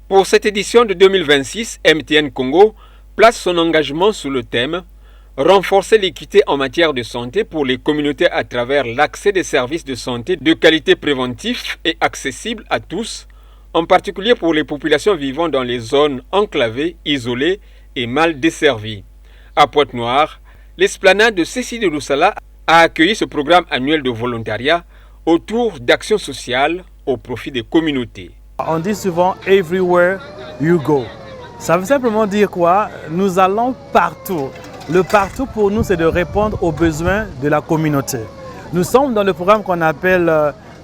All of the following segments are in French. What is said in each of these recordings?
Pour cette édition de 2026, MTN Congo place son engagement sous le thème « Renforcer l'équité en matière de santé pour les communautés à travers l'accès des services de santé de qualité préventifs et accessibles à tous, en particulier pour les populations vivant dans les zones enclavées, isolées et mal desservies ». À Pointe-Noire, l'esplanade de Cécile de Loussala a accueilli ce programme annuel de volontariat autour d'actions sociales au profit des communautés. On dit souvent « everywhere you go ». Ça veut simplement dire quoi? Nous allons partout. Le partout pour nous, c'est de répondre aux besoins de la communauté. Nous sommes dans le programme qu'on appelle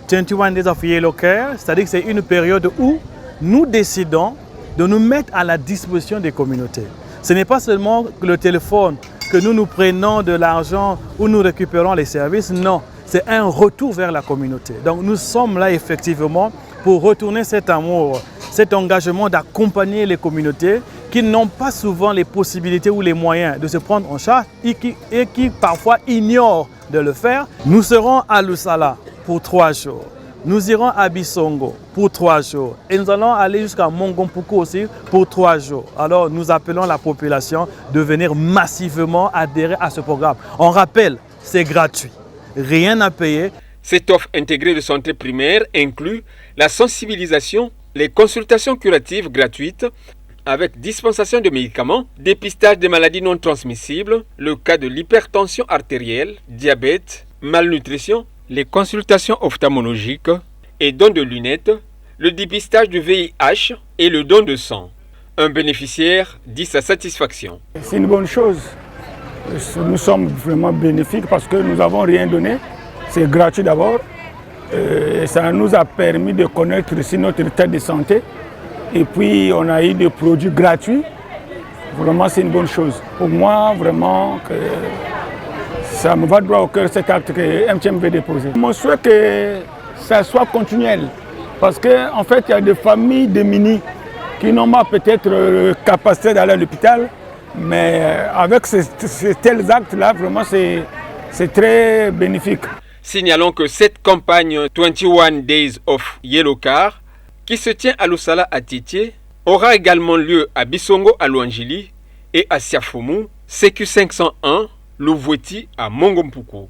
21 Days of Yellow Care, c'est-à-dire que c'est une période où nous décidons de nous mettre à la disposition des communautés. Ce n'est pas seulement le téléphone que nous prenons de l'argent ou nous récupérons les services, non, c'est un retour vers la communauté. Donc nous sommes là effectivement pour retourner cet amour, cet engagement d'accompagner les communautés qui n'ont pas souvent les possibilités ou les moyens de se prendre en charge et qui parfois ignorent de le faire. Nous serons à Loussala pour 3 jours. Nous irons à Bissongo pour 3 jours. Et nous allons aller jusqu'à Mongompuku aussi pour 3 jours. Alors nous appelons la population de venir massivement adhérer à ce programme. On rappelle, c'est gratuit, rien à payer. Cette offre intégrée de santé primaire inclut la sensibilisation, les consultations curatives gratuites avec dispensation de médicaments, dépistage des maladies non transmissibles, le cas de l'hypertension artérielle, diabète, malnutrition, les consultations ophtalmologiques et don de lunettes, le dépistage du VIH et le don de sang. Un bénéficiaire dit sa satisfaction. C'est une bonne chose. Nous sommes vraiment bénéfiques parce que nous n'avons rien donné. C'est gratuit d'abord. Ça nous a permis de connaître aussi notre état de santé. Et puis on a eu des produits gratuits. Vraiment, c'est une bonne chose. Pour moi, vraiment, ça me va droit au cœur cet acte que MTN veut déposer. Je souhaite que ça soit continuel. Parce qu'en fait, il y a des familles démunies qui n'ont pas peut-être capacité d'aller à l'hôpital. Mais avec ces tels actes-là, vraiment, c'est très bénéfique. Signalons que cette campagne 21 Days of Yellow Car, qui se tient à Loussala à Titié, aura également lieu à Bissongo à Louangili et à Siafoumou, CQ 501, Louvoueti à Mongompuku.